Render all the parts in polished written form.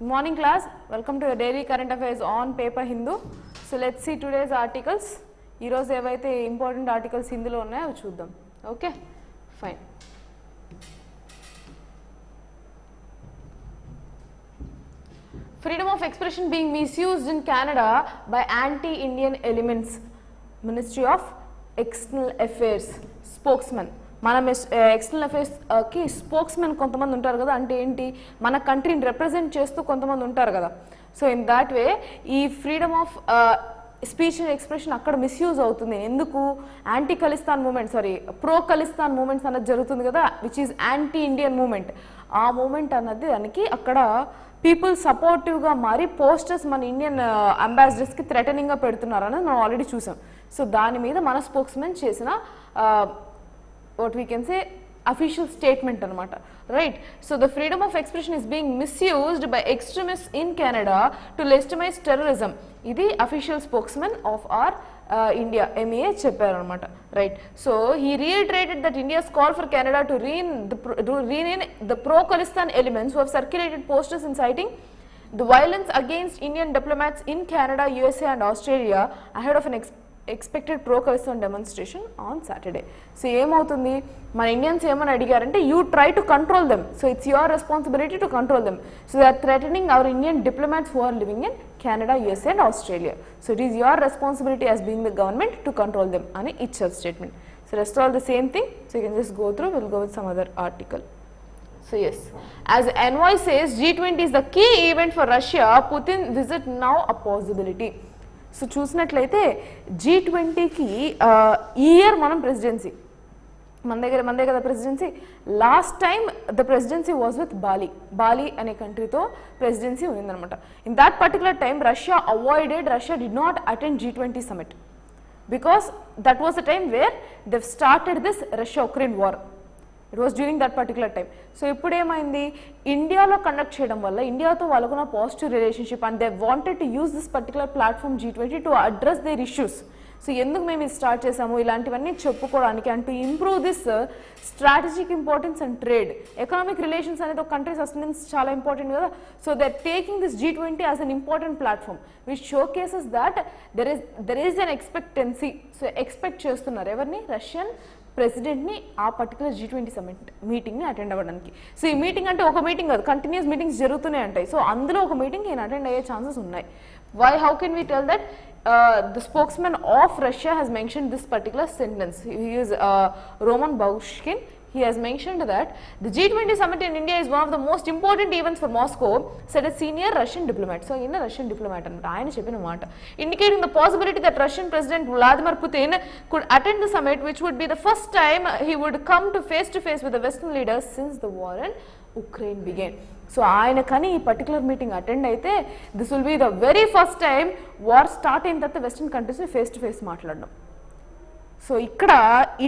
Good morning class, welcome to your daily current affairs on paper Hindu. So let's see today's articles. Ee roju evaithe important articles Hindu lo unnayo chuddam. Okay, fine. Freedom of expression being misused in Canada by anti-Indian elements. Ministry of External Affairs spokesman. మన external అఫైర్స్కి spokesmen కొంతమంది ఉంటారు కదా, అంటే ఏంటి, మన కంట్రీని represent చేస్తూ కొంతమంది ఉంటారు కదా. సో ఇన్ దాట్ వే ఈ freedom of speech and expression అక్కడ మిస్యూజ్ అవుతుంది. ఎందుకు, anti Khalistan movement pro Khalistan movements అన్నది జరుగుతుంది కదా, which is anti Indian movement. ఆ మూమెంట్ అన్నది దానికి అక్కడ పీపుల్ సపోర్టివ్గా మారి పోస్టర్స్ మన ఇండియన్ అంబాసిడర్స్కి థ్రెటనింగ్గా పెడుతున్నారు అనేది మనం ఆల్రెడీ చూసాం. సో దాని మీద మన స్పోక్స్మెన్ చేసిన what we can say official statement anamata, right? So the freedom of expression is being misused by extremists in Canada to legitimize terrorism. Idi official spokesman of our India MEA chepparu anamata, right? So he reiterated that India's call for Canada to rein in the pro-Khalistan elements who have circulated posters inciting the violence against Indian diplomats in Canada, USA and Australia ahead of an expected pro-Khalistan demonstration on Saturday. So ఏమవుతుంది, మన Indians ఏమని అడిగారంటే you try to control them, so it's your responsibility to control them. So they are threatening our Indian diplomats who are living in Canada, USA and Australia. So it is your responsibility as being the government to control them అని ఇచ్చారు statement. So rest all the same thing, so you can just go through, we'll go with some other article. So yes, as NY says, G20 is the key event for Russia, Putin visit now a possibility. So చూసినట్లయితే G20కి ఈ year మనం presidency మందే కదా presidency. Last time the presidency was with Bali అనే కంట్రీతో presidency ఉందన్నమాట. In that particular time Russia did not attend G20 summit because that was the time where they started this Russia-Ukraine war. It was during that particular time. So ఇప్పుడు ఏమైంది, ఇండియాలో conduct చేయడం వల్ల ఇండియాతో వాళ్ళకున్న positive relationship and they wanted to use this particular platform G20 to address their issues. So ఎందుకు మేము ఇది start చేసాము, ఇలాంటివన్నీ చెప్పుకోవడానికి and to improve this strategic importance and trade, economic relations అనేది ఒక కంట్రీ సస్టెనెన్స్ చాలా ఇంపార్టెంట్ కదా. So they are taking this G20 as an important platform which showcases that there is an expectancy. So expect చేస్తున్నారు ఎవరిని, Russian ప్రెసిడెంట్ని ఆ particular G20 summit మీటింగ్ని attend అవ్వడానికి. సో ఈ మీటింగ్ అంటే ఒక మీటింగ్ కాదు, కంటిన్యూస్ మీటింగ్స్ జరుగుతూనే ఉంటాయి. సో అందులో ఒక మీటింగ్ ఈయన అటెండ్ అయ్యే ఛాన్సెస్ ఉన్నాయి. How can we tell that the spokesman of Russia has mentioned this particular sentence. He is Roman Baushkin. He has mentioned that the G20 summit in India is one of the most important events for Moscow, said a senior Russian diplomat. So in a Russian diplomat ayana cheppina మాట, indicating the possibility that Russian President Vladimir Putin could attend the summit, which would be the first time he would come to face with the Western leaders since the war in Ukraine began. So ఆయన కానీ ఈ particular meeting attend అయితే this will be the very first time war start అయిన తర్వాత western కంట్రీస్ని face to face మాట్లాడడం. So ఇక్కడ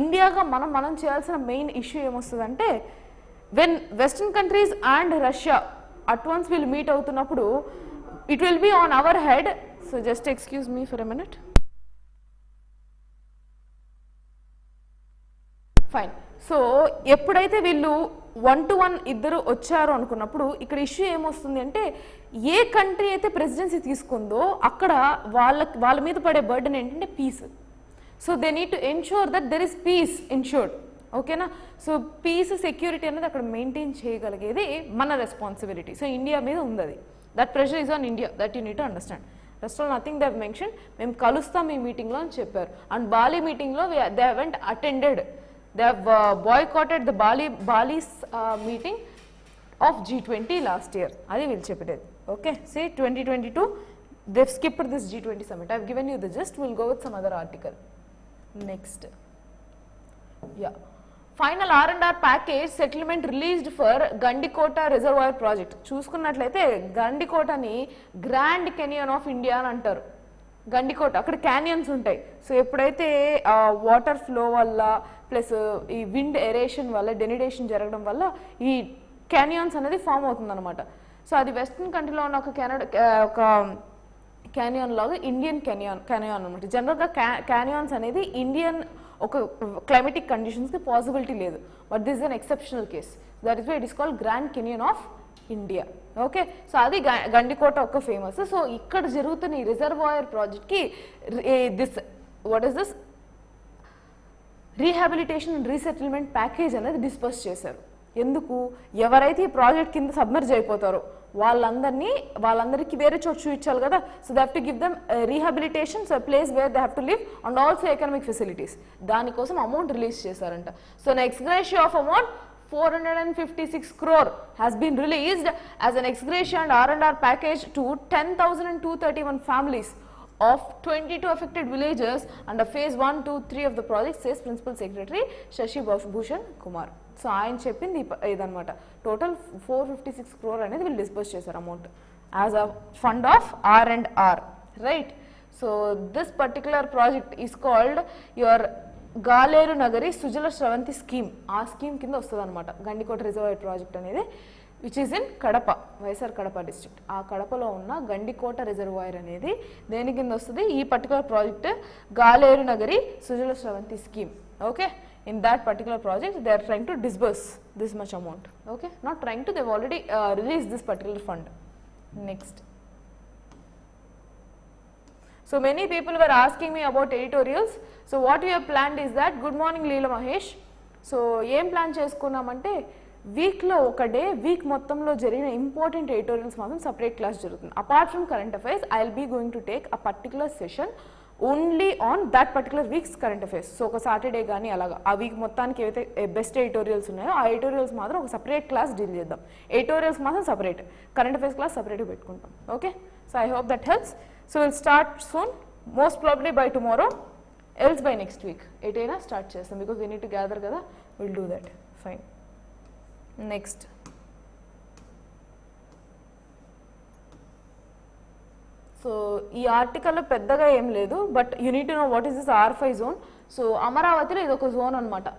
ఇండియాగా మనం చేయాల్సిన మెయిన్ ఇష్యూ ఏమొస్తుందంటే, when western countries and Russia at once will meet అవుతున్నప్పుడు it will be on our head. So just excuse me for a minute. Fine. So ఎప్పుడైతే వీళ్ళు 1-to-1 ఇద్దరు వచ్చారు అనుకున్నప్పుడు ఇక్కడ ఇష్యూ ఏమొస్తుంది అంటే, ఏ కంట్రీ అయితే ప్రెసిడెన్సీ తీసుకుందో అక్కడ వాళ్ళ మీద పడే బర్డెన్ ఏంటంటే peace. So they need to ensure that there is peace ensured. ఓకేనా. సో పీస్ సెక్యూరిటీ అనేది అక్కడ మెయింటైన్ చేయగలిగేది మన రెస్పాన్సిబిలిటీ. సో ఇండియా మీద ఉంది అది. That pressure is on India, that you need to understand. Rest all nothing they have mention. మేము కలుస్తాం ఈ మీటింగ్లో అని చెప్పారు. అండ్ బాలి మీటింగ్లో they haven't attended. They have boycotted the Bali's meeting of G20 last year. Adi will chepped. Okay, see 2022 they've skipped this G20 summit. I've given you the gist. We'll go with some other article. Next, yeah, final R&R package settlement released for Gandikota reservoir project. చూసుకున్నట్లయితే గండికోటని grand Canyon of India అని అంటారు. గండికోట అక్కడ canyons ఉంటాయి. So ఎప్పుడైతే water flow వల్ల plus ఈ wind aeration వల్ల డెనిడేషన్ జరగడం వల్ల ఈ క్యానియన్స్ అనేది ఫామ్ అవుతుంది అనమాట. సో అది వెస్ట్రన్ కంట్రీలో ఉన్న ఒక క్యానియన్ లాగా ఇండియన్ క్యానియాన్ అనమాట. జనరల్గా క్యానియాన్స్ అనేది ఇండియన్ ఒక క్లైమేటిక్ కండిషన్స్కి పాసిబిలిటీ లేదు, but this is an exceptional case. That is why it is called Grand Canyon of India. Okay, so అది గండికోట ఒక్క ఫేమస్. సో ఇక్కడ జరుగుతున్న ఈ రిజర్వాయర్ ప్రాజెక్ట్కి this what is this rehabilitation and resettlement package అనేది disperse చేశారు. ఎందుకు? ఎవరైతే ఈ ప్రాజెక్ట్ కింద సబ్మర్జ్ అయిపోతారో వాళ్ళందరికీ వేరే చోటు చూపించాలి కదా. So they have to give them rehabilitation, so place where they have to live and also economic facilities. దానికోసం అమౌంట్ రిలీజ్ చేశారంట. So ex gratia of amount 456 crore has been released as an ex gratia and R&R package to 10,231 families of 22 affected villages under phase 1, 2, 3 of the project, says Principal Secretary Shashi Bhushan Kumar. So ఆయన చెప్పింది ఇదన్నమాట. Total 456 crore అనేది వీళ్ళు disburse చేశారు amount as a fund of R&R, right. So this particular project is called your Galeru Nagari Sujala Sravanthi scheme. ఆ scheme కింద వస్తుంది అనమాట గండికోట రిజర్వాయర్ ప్రాజెక్ట్ అనేది, which is in Kadapa, YSR Kadapa district. ఆ కడపలో ఉన్న గండికోట రిజర్వాయర్ అనేది దేని కింద వస్తుంది? ఈ particular project Galeru Nagari Sujala Sravanthi scheme. Okay, in that particular project they are trying to disburse this much amount. Okay, not trying to, they have already released this particular fund. Next. So many people were asking me about editorials. So what we have planned is that, good morning Leela Mahesh. So ఏం plan చేసుకున్నామంటే వీక్లో ఒక day, week మొత్తంలో జరిగిన important editorials మాత్రం separate class జరుగుతుంది. Apart from current affairs, I will be going to take a particular session only on that particular week's current affairs. So ఒక Saturday కానీ అలాగా ఆ వీక్ మొత్తానికి ఏవైతే బెస్ట్ ఎడిటోరియల్స్ ఉన్నాయో ఆ ఎడిటోరియల్స్ మాత్రం ఒక సపరేట్ క్లాస్ డీల్ చేద్దాం. ఎడిటోరియల్స్ మాత్రం సపరేట్, కరెంట్ అఫైర్స్ క్లాస్ సపరేట్గా పెట్టుకుంటాం. Okay, so I hope that helps. So we'll start soon, most probably by tomorrow, else by next week. Edaina start chestam because we need to gather kada. We'll do that. Fine. Next. So ee article lo peddaga em ledu, but you need to know what is this RFI zone. So Amaravati idoka zone anamata.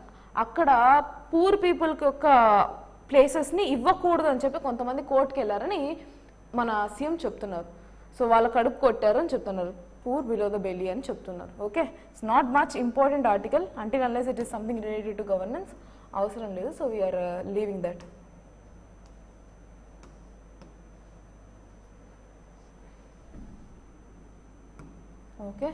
Akkada poor people ki oka places ni ivvakoodadu ani cheppi kontamandi court ki ellarani mana CM cheptunnaru. So వాళ్ళ కడుపు కొట్టారు అని చెప్తున్నారు, poor below the belly అని చెప్తున్నారు. Okay, it's not much important article until unless it is something related to governance, అవసరం లేదు. So we're leaving that. Okay,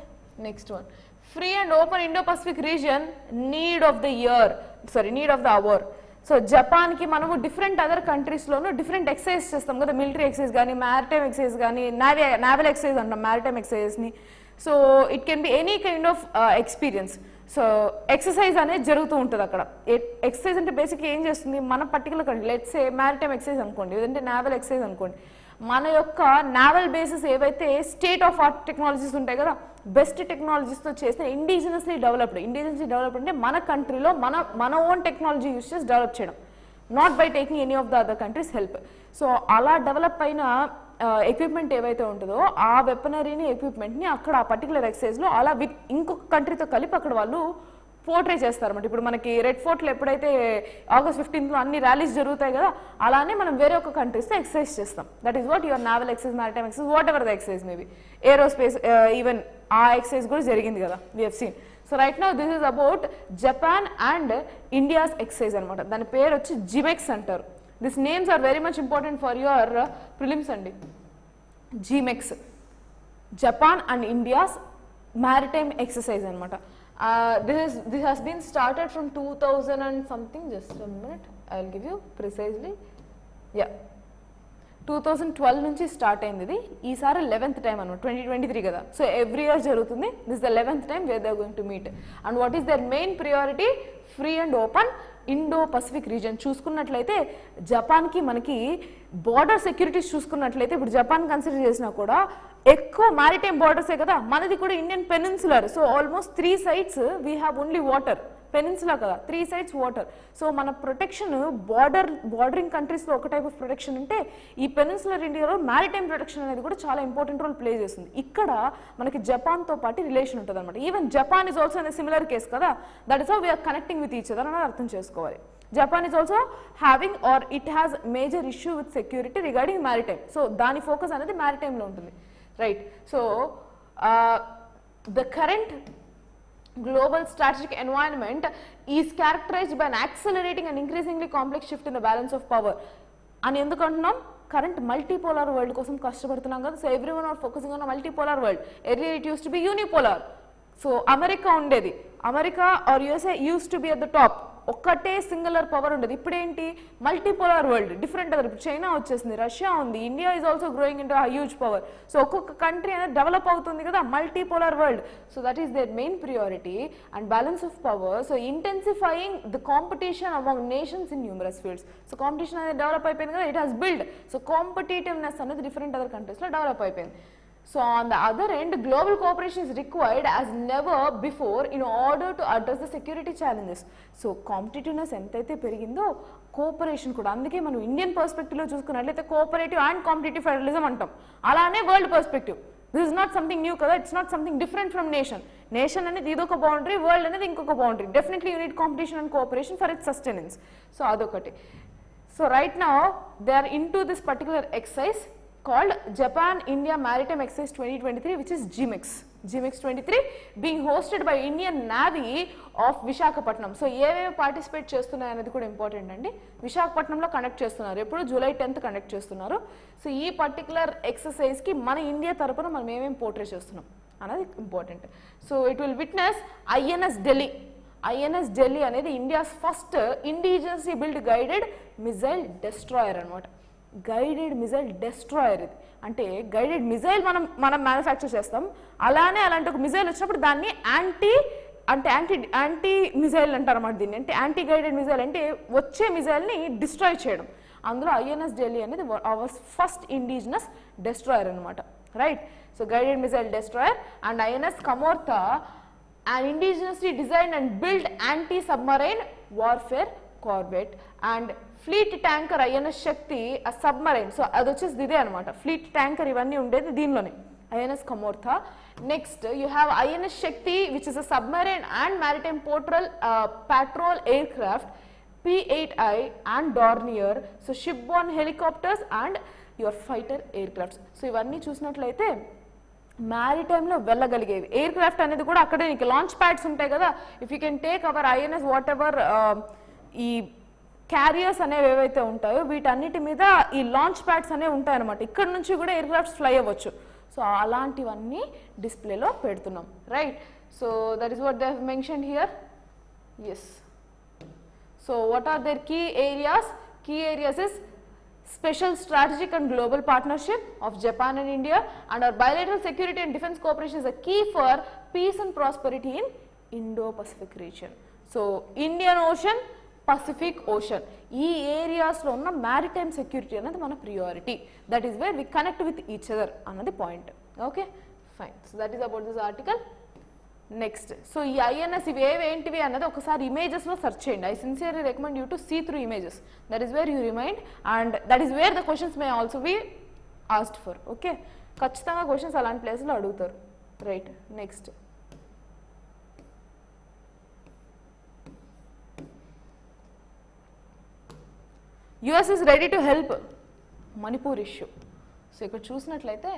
next one, free and open Indo Pacific region need of the year, sorry need of the hour. So జపాన్కి మనము different other కంట్రీస్లోనూ different exercise చేస్తాం కదా, military exercise కానీ, maritime exercise కానీ, naval exercise అంటాం maritime ఎక్సైజ్ని. So it can be any kind of experience. So exercise అనేది జరుగుతూ ఉంటుంది అక్కడ. ఎక్సర్సైజ్ అంటే బేసిక్గా ఏం చేస్తుంది, మన particular country let's say maritime exercise అనుకోండి, లేదంటే నావల్ ఎక్సైజ్ అనుకోండి, మన యొక్క నావల్ బేసెస్ ఏవైతే స్టేట్ ఆఫ్ ఆర్ట్ టెక్నాలజీస్ ఉంటాయి కదా, బెస్ట్ టెక్నాలజీస్తో చేసిన ఇండిజినస్లీ డెవలప్డ్ అంటే మన కంట్రీలో మన ఓన్ టెక్నాలజీ యూస్ చేసి డెవలప్ చేయడం, not by taking any of the other countries help. So అలా డెవలప్ అయిన ఎక్విప్మెంట్ ఏవైతే ఉంటుందో ఆ వెపనరీని ఎక్విప్మెంట్ని అక్కడ ఆ పర్టికులర్ ఎక్సైజ్లో అలా ఇంకొక కంట్రీతో కలిపి అక్కడ వాళ్ళు పోర్ట్రే చేస్తారన్నమాట. ఇప్పుడు మనకి రెడ్ ఫోర్ట్లో ఎప్పుడైతే August 15th అన్ని ర్యాలీస్ జరుగుతాయి కదా, అలానే మనం వేరే ఒక కంట్రీస్తో ఎక్సైజ్ చేస్తాం. That is what your naval exercise, maritime exercise, whatever the exercise maybe, aerospace even ఆ ఎక్సైజ్ కూడా జరిగింది కదా, we have seen. So right now this is about Japan and India's exercise అనమాట. దాని పేరు వచ్చి జిమెక్స్ అంటారు. This names are very much important for your prelims అండి. JIMEX, Japan and India's maritime exercise అనమాట. This has been started from 2000 and something, just a minute, I will give you precisely, yeah, 2012 నుంచి start అయింది ఇది. ఈసారి 11th time అనమాట, 2023 కదా. So every year జరుగుతుంది. This the 11th time where they are going to meet. And what is their main priority? Free and open Indo Pacific region. చూసుకున్నట్లయితే జపాన్కి మనకి బార్డర్ సెక్యూరిటీస్ చూసుకున్నట్లయితే ఇప్పుడు జపాన్ కన్సిడర్ చేసినా కూడా ఎక్కువ మ్యారిటైమ్ బార్డర్సే కదా, మనది కూడా Indian peninsular. So almost 3 sides we have only water, peninsula కదా, 3 sides వాటర్. సో మన ప్రొటెక్షన్ బార్డరింగ్ కంట్రీస్లో ఒక టైప్ ఆఫ్ ప్రొటెక్షన్ ఉంటే, ఈ పెనిన్సులర్ ఇండియాలో మ్యారిటైమ్ ప్రొటెక్షన్ అనేది కూడా చాలా ఇంపార్టెంట్ రోల్ ప్లే చేస్తుంది. ఇక్కడ మనకి జపాన్తో పాటు రిలేషన్ ఉంటుంది అనమాట. Even Japan is also similar case కదా, that is how we're connecting with each other అనేది అర్థం చేసుకోవాలి. Japan is also having or it has major issue with security regarding maritime. So దాని ఫోకస్ అనేది maritime లో ఉంటుంది, right? So the current global strategic environment is characterized by an accelerating and increasingly complex shift in the balance of power. అని ఎందుకు అంటున్నాం? Current multipolar world కోసం కష్టపడుతున్నాం కదా. So everyone are focusing on multipolar world. Earlier it use to be unipolar. So America ఉండేది, America or USA use to be at the top, ఒక్కటే singular power ఉండేది. ఇప్పుడేంటి? Multipolar world, different other. ఇప్పుడు China వచ్చేసింది, Russia ఉంది, India is also growing into huge power. So ఒక్కొక్క country అనేది develop అవుతుంది కదా, multipolar world. So that is their main priority and balance of power. So intensifying the competition among nations in numerous fields. So competition అనేది develop అయిపోయింది కదా, it has build. So competitiveness అనేది different other కంట్రీస్లో develop అయిపోయింది. So on the other end, global cooperation is required as never before in order to address the security challenges. So competitiveness ఎంతైతే పెరిగిందో cooperation కూడా. అందుకే మనం ఇండియన్ పర్స్పెక్టివ్లో చూసుకున్నట్లయితే cooperative and competitive federalism అంటాం. అలానే world perspective. This is not something new కదా, it's not something different from nation. Nation అనేది ఇదొక బౌండరీ, వరల్డ్ అనేది ఇంకొక boundary. Definitely you need competition and cooperation for its sustenance. So అదొకటి. So right now they are into this particular exercise called Japan India Maritime Exercise 2023, which is GMX 23 being hosted by Indian Navy of Visakhapatnam. So ఏవేవి participate చేస్తున్నాయి అనేది కూడా important అండి. విశాఖపట్నంలో conduct చేస్తున్నారు, ఎప్పుడు July 10th conduct చేస్తున్నారు. So ఈ పర్టికులర్ ఎక్సర్సైజ్కి మన ఇండియా తరపున మనం ఏమేమి పోర్ట్రే చేస్తున్నాం అనేది important. So it will witness INS Delhi. INS Delhi అనేది India's first indigenously build guided missile destroyer అనమాట. గైడెడ్ మిజైల్ డెస్ట్రాయర్ ఇది. అంటే గైడెడ్ మిజైల్ మనం మ్యానుఫ్యాక్చర్ చేస్తాం, అలానే అలాంటి ఒక మిజైల్ వచ్చినప్పుడు దాన్ని యాంటీ మిజైల్ అంటారు అన్నమాట. దీన్ని అంటే యాంటీ గైడెడ్ మిజైల్ అంటే వచ్చే మిజైల్ని డిస్ట్రాయ్ చేయడం. అందులో ఐఎన్ఎస్ ఢిల్లీ అనేది అవర్ ఫస్ట్ ఇండిజినస్ డెస్ట్రాయర్ అనమాట. Right. So guided missile destroyer and INS Kamorta an indigenously designed and built anti-submarine warfare corvette and fleet tanker INS Shakti a submarine. So అది వచ్చేసి ఇదే అనమాట, ఫ్లీట్ ట్యాంకర్ ఇవన్నీ ఉండేది దీనిలోనే. INS Kamortha. Next you have INS Shakti, which is a submarine and maritime patrol aircraft, P8I and Dornier. So shipborne helicopters and your fighter aircrafts. So ఇవన్నీ చూసినట్లయితే మ్యారిటైమ్లో వెళ్ళగలిగేవి. Air craft అనేది కూడా అక్కడే నీకు లాంచ్ ప్యాడ్స్ ఉంటాయి కదా. If you can take our INS what ever ఈ carriers అనేవి ఏవైతే ఉంటాయో వీటన్నిటి మీద ఈ లాంచ్ ప్యాడ్స్ అనేవి ఉంటాయన్నమాట. ఇక్కడ నుంచి కూడా ఎయిర్ క్రాఫ్ట్స్ ఫ్లై అవ్వచ్చు. సో అలాంటివన్నీ డిస్ప్లేలో పెడుతున్నాం. Right. So that is what they have mentioned here. Yes. So what are their key areas? Key areas is special strategic and global partnership of Japan and India, and our bilateral security and defense cooperation is a key for peace and prosperity in Indo-Pacific region. So Indian Ocean, Pacific Ocean, ee areas lo unna maritime security anadi mana priority. That is where we connect with each other another point. Okay, fine. So that is about this article. Next, so ఈ INS ఇవి ఏంటివి అన్నది ఒకసారి ఇమేజెస్లో search చేయండి. I sincerely recommend you to see through images. That is where you remind and that is where the questions may also be asked for. Okay, ఖచ్చితంగా questions అలాంటి ప్లేస్లో అడుగుతారు. Right. Next, US is ready to help Manipur issue. సో ఇక్కడ చూసినట్లయితే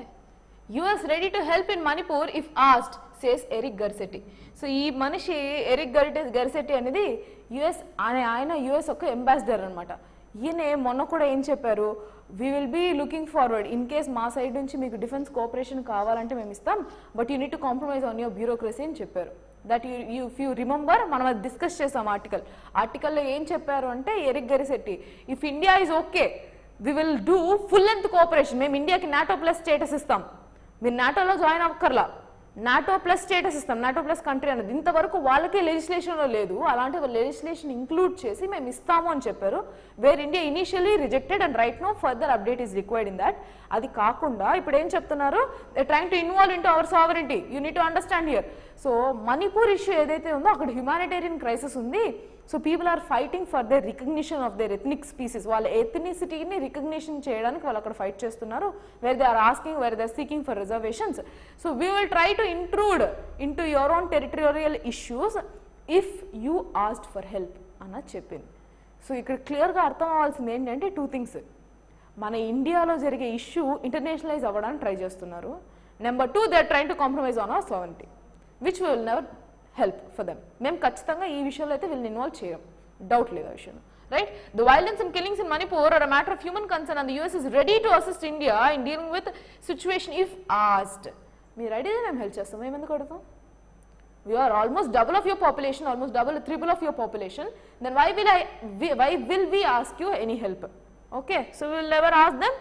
US ready to help in Manipur if asked, says Eric Garcetti. So ఈ మనిషి Eric గర్సెట్టి అనేది ఆయన US ఒక అంబాసిడర్ అనమాట. ఈయన మొన్న కూడా ఏం చెప్పారు, we will be looking forward in case మా సైడ్ నుంచి మీకు డిఫెన్స్ కోఆపరేషన్ కావాలంటే మేము ఇస్తాం, but you need to compromise on your bureaucracy అని చెప్పారు. దట్ ఇఫ్ యూ రిమెంబర్ మనం అది డిస్కస్ చేసాం ఆర్టికల్లో ఏం చెప్పారు అంటే Eric Garcetti, if India is okay we will do full length cooperation. మేము ఇండియాకి నాటో ప్లస్ స్టేటస్ ఇస్తాం, మీరు నాటోలో జాయిన్ అవ్వక్కర్లా, నాటో ప్లస్ స్టేటస్ ఇస్తాం, నాటో ప్లస్ కంట్రీ అనేది. ఇంతవరకు వాళ్ళకే లెజిస్లేషన్లో లేదు, అలాంటి లెజిస్లేషన్ ఇంక్లూడ్ చేసి మేము ఇస్తాము అని చెప్పారు. Where India initially rejected and right no further update is required in that. అది కాకుండా ఇప్పుడు ఏం చెప్తున్నారు, they trying to involve in to our sovereignty. You need to understand here. So Manipur issue ఏదైతే ఉందో అక్కడ హ్యుమానిటేరియన్ క్రైసిస్ ఉంది. So people are fighting for their recognition of their ethnic species. వాళ్ళ ఎథ్నిసిటీని రికగ్నిషన్ చేయడానికి వాళ్ళు అక్కడ ఫైట్ చేస్తున్నారు. Where they are asking, where they are seeking for reservations. So we will try to intrude in to your own territorial issues if you asked for help అన్నది చెప్పింది. So ఇక్కడ క్లియర్గా అర్థం అవ్వాల్సింది ఏంటంటే టూ థింగ్స్. మన ఇండియాలో జరిగే ఇష్యూ ఇంటర్నేషనలైజ్ అవ్వడానికి ట్రై చేస్తున్నారు. Number two, they are trying to compromise on our sovereignty, which will never help for them. మేము ఖచ్చితంగా ఈ విషయంలో అయితే వీళ్ళని ఇన్వాల్వ్ చేయం, డౌట్ లేదు ఆ విషయంలో. right? The violence and killings in Manipur are a matter of human concern and the US is ready to assist India in dealing with situation if asked. మీరు రెడీ మేము హెల్ప్ చేస్తాం, మేము ఎందుకు అడుగుతాం? We are almost double of your population, almost double, triple of your population, then why will we ask you any help? Okay, so we will never ask them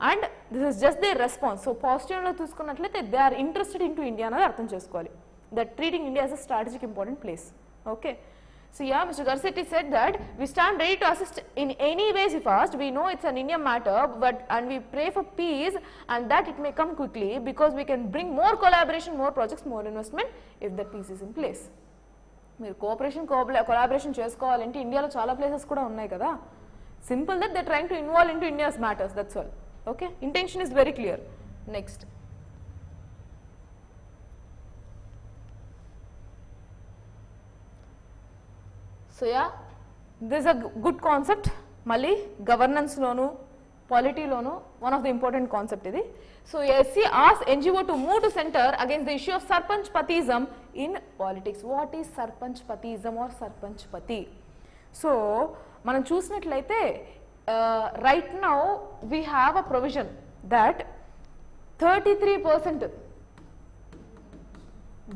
and this is just their response. So positive lo చూసుకున్నట్లయితే they are interested into India అనేది అర్థం చేసుకోవాలి, that treating India as a strategic important place. Okay, so yeah, Mr. Garcetti said that we stand ready to assist in any ways if asked. We know it's an Indian matter, and we pray for peace and that it may come quickly because we can bring more collaboration, more projects, more investment if that peace is in place. మీరు collaboration చేసుకోవాలంటే ఇండియాలో చాలా places కూడా ఉన్నాయి కదా. Simple that they're trying to involve into India's matters, that's all. Okay, intention is very clear. Next. So yeah, this is a good concept. Mali governance lonu, polity lonu, one of the important concept idi. So SC asks NGO to move to center against the issue of sarpanchpatism in politics. What is sarpanchpatism or sarpanchpati? So మనం చూసినట్లయితే right now we have a provision that 33%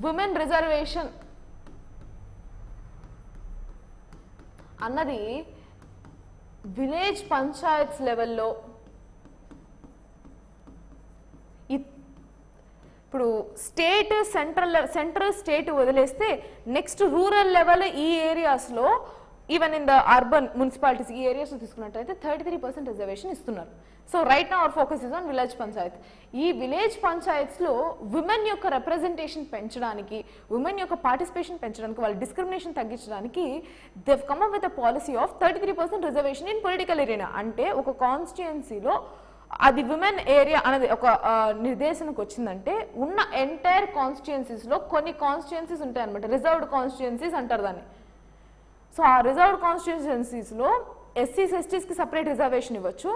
women reservation అన్నది village panchayats లెవెల్లో, ఇప్పుడు state central state వదిలేస్తే next rural level ఈ ఏరియాస్లో, even in the urban municipalities ఈ ఏరియాస్లో తీసుకున్నట్లయితే 33% రిజర్వేషన్ ఇస్తున్నారు. So right now our focus is on village Panchayat. ఈ విలేజ్ పంచాయత్స్లో విమెన్ యొక్క రిప్రజెంటేషన్ పెంచడానికి, విమెన్ యొక్క పార్టిసిపేషన్ పెంచడానికి, వాళ్ళ డిస్క్రిమినేషన్ తగ్గించడానికి they come up with a policy of 33% reservation in political area. అంటే ఒక కాన్స్టిట్యుయెన్సీలో అది విమెన్ ఏరియా అనేది ఒక నిర్దేశనకు వచ్చిందంటే ఉన్న ఎంటైర్ కాన్స్టిట్యుయెన్సీస్లో కొన్ని కాన్స్టిట్యుయెన్సీస్ ఉంటాయి అనమాట, రిజర్వ్డ్ కాన్స్టిట్యుయెన్సీస్ అంటారు దాన్ని. సో ఆ రిజర్వ్డ్ కాన్స్టిట్యుయెన్సీస్లో ఎస్సీస్ ఎస్టీస్కి సపరేట్ రిజర్వేషన్ ఇవ్వచ్చు,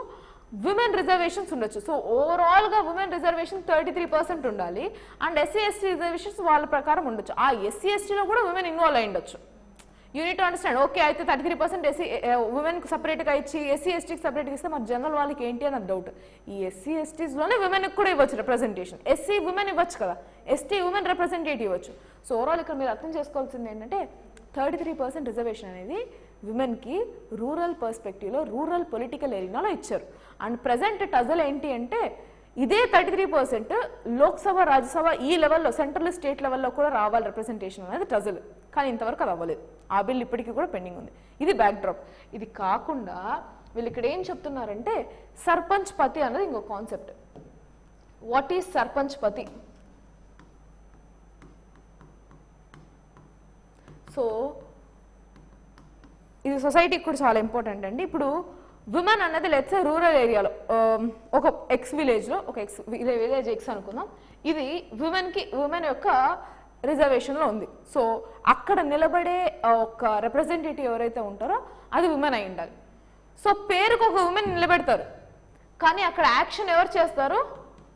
విమెన్ రిజర్వేషన్స్ ఉండొచ్చు. సో ఓవరాల్గా విమెన్ రిజర్వేషన్ 33% ఉండాలి అండ్ ఎస్సీ ఎస్టీ రిజర్వేషన్స్ వాళ్ళ ప్రకారం ఉండొచ్చు. ఆ ఎస్సీ ఎస్టీలో కూడా విమెన్ ఇన్వాల్వ్ అయి ఉండొచ్చు. Unit understand. ఓకే, అయితే 33% ఎస్సీ ఉమెన్కి సపరేట్గా ఇచ్చి ఎస్సీ ఎస్టీకి సపరేట్గా ఇస్తే మరి జనరల్ వాళ్ళకి ఏంటి అని డౌట్. ఈ ఎస్సీ ఎస్టీస్లోనే విమెన్కి కూడా ఇవ్వచ్చు రిప్రజెంటేషన్. ఎస్సీ ఉమెన్ ఇవ్వచ్చు కదా, ఎస్టీ ఉమెన్ రిప్రజెంటేటివ్ ఇవ్వచ్చు. సో ఓవరాల్ ఇక్కడ మీరు అర్థం చేసుకోవాల్సింది ఏంటంటే 33% రిజర్వేషన్ అనేది విమెన్కి రూరల్ పర్స్పెక్టివ్లో, రూరల్ పొలిటికల్ ఏరియాలో ఇచ్చారు. అండ్ ప్రజెంట్ టజల్ ఏంటి అంటే ఇదే 33% లోక్సభ, రాజ్యసభ ఈ లెవెల్లో, సెంట్రల్ స్టేట్ లెవెల్లో కూడా రావాలి రిప్రజెంటేషన్ అనేది టజల్. కానీ ఇంతవరకు అది అవ్వలేదు. ఆ బిల్ ఇప్పటికీ కూడా పెండింగ్ ఉంది. ఇది బ్యాక్ డ్రాప్. ఇది కాకుండా వీళ్ళు ఇక్కడ ఏం చెప్తున్నారంటే సర్పంచ్ పతి అనేది ఇంకో కాన్సెప్ట్. వాట్ ఈజ్ సర్పంచ్ పతి? సో ఇది సొసైటీకి కూడా చాలా ఇంపార్టెంట్ అండి. ఇప్పుడు విమెన్ అనేది లెట్స్ రూరల్ ఏరియాలో ఒక ఎక్స్ విలేజ్లో, ఒక విలేజ్ ఎక్స్ అనుకుందాం, ఇది విమెన్ యొక్క రిజర్వేషన్లో ఉంది. సో అక్కడ నిలబడే ఒక రిప్రజెంటేటివ్ ఎవరైతే ఉంటారో అది విమెన్ అయి ఉండాలి. సో పేరుకు ఒక ఉమెన్ నిలబెడతారు కానీ అక్కడ యాక్షన్ ఎవరు చేస్తారు?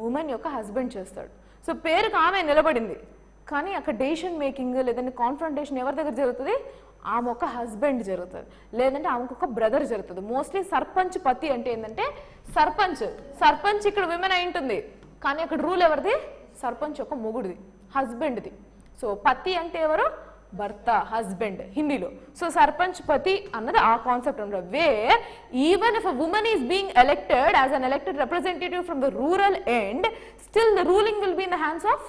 ఉమెన్ యొక్క హస్బెండ్ చేస్తాడు. సో పేరుకు ఆమె నిలబడింది కానీ అక్కడ డెసిషన్ మేకింగ్ లేదంటే కాన్ఫ్రంటేషన్ ఎవరి దగ్గర జరుగుతుంది? ఆమె ఒక హస్బెండ్ జరుగుతుంది, లేదంటే ఆమెకు ఒక బ్రదర్ జరుగుతుంది. మోస్ట్లీ సర్పంచ్ పతి అంటే ఏంటంటే సర్పంచ్ ఇక్కడ విమెన్ అయి ఉంటుంది కానీ అక్కడ రూల్ ఎవరిది? సర్పంచ్ యొక్క మొగుడిది, హస్బెండ్ది. సో పతి అంటే ఎవరు? భర్త, హస్బెండ్ హిందీలో. సో సర్పంచ్ పతి అన్నది ఆ కాన్సెప్ట్ ఉంటుంది. Where even if a woman is being elected as an elected representative from the rural end, still the ruling will be in the hands of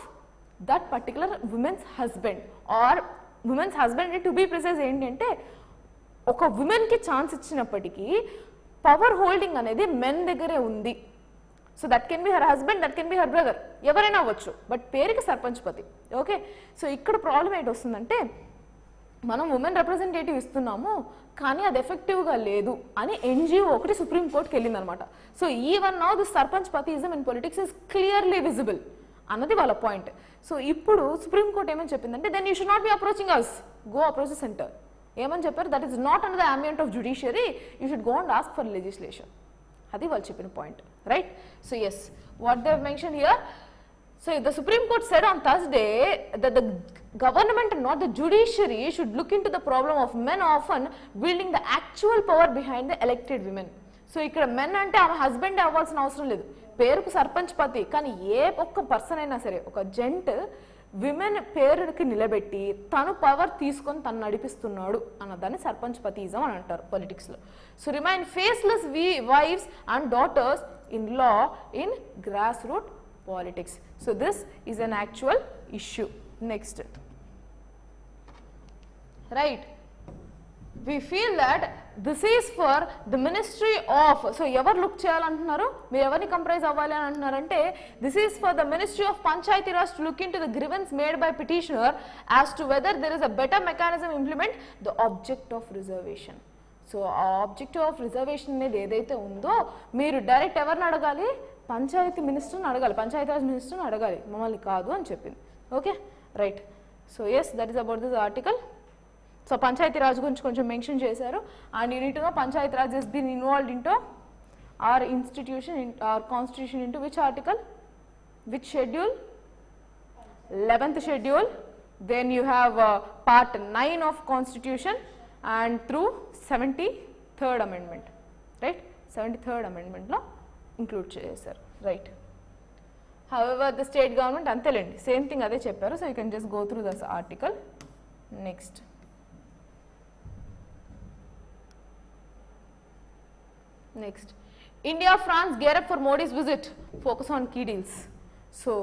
that particular women's husband or women's husband. To be precise ఏంటంటే ఒక ఉమెన్కి chance ఇచ్చినప్పటికీ power holding అనేది men దగ్గరే ఉంది. So that can be her husband, that can be her brother, ఎవరైనా అవ్వచ్చు, but పేరుకి సర్పంచ్ పతి. ఓకే, సో ఇక్కడ ప్రాబ్లం ఏంటి వస్తుందంటే మనం ఉమెన్ రిప్రజెంటేటివ్ ఇస్తున్నాము కానీ అది ఎఫెక్టివ్గా లేదు అని ఎన్జిఓ ఒకటి సుప్రీంకోర్టుకి వెళ్ళిందనమాట. So even now this sarpanch patism in politics is clearly visible అన్నది వాళ్ళ పాయింట్. సో ఇప్పుడు సుప్రీంకోర్టు ఏమని చెప్పిందంటే then you should not be approaching us, go approach the centre. ఏమని చెప్పారు? That is not under the ambient of judiciary, you should go and ask for legislation. అది వాళ్ళు చెప్పిన point, right? So yes, what they mention here, So the Supreme Court said on Thursday that the government and not the judiciary should look into the problem of men often wielding the actual power behind the elected women. So ఇక్కడ men అంటే ఆమె husband అవ్వాల్సిన అవసరం లేదు, పేరుకు సర్పంచ్ పతి, కానీ ఏ ఒక్క పర్సన్ అయినా సరే ఒక జెంట్ విమెన్ పేరుకి నిలబెట్టి తను పవర్ తీసుకొని తను నడిపిస్తున్నాడు అన్నదాన్ని సర్పంచ్ పతిజం అని అంటారు పొలిటిక్స్లో. So remain faceless wives and daughters in law in grass root politics. So this is an actual issue. Next, right, we feel that this is for the ministry of, so ever look cheyalantunnaru meer evarni comprise avvali ani antunnarante, this is for the ministry of panchayati raj to look into the grievance made by petitioner as to whether there is a better mechanism implement the object of reservation. So ఆ objective of reservation అనేది ఏదైతే ఉందో మీరు direct ఎవరిని అడగాలి, పంచాయతీ మినిస్టర్ని అడగాలి, పంచాయతీరాజ్ మినిస్టర్ని అడగాలి, మమ్మల్ని కాదు అని చెప్పింది. Okay right. So yes, that is about this article. So Panchayati Raj గురించి కొంచెం మెన్షన్ చేశారు. And unit no Panchayati Raj is been involved into our institution, our constitution into which article, which schedule? 11th schedule. Then you have part 9 of constitution and through 73rd amendment, right? 73rd amendment lo include chesaru, right? However, the state government antelendi same thing ade chepparu, so you can just go through this article. Next, India France gear up for Modi's visit, focus on key deals. So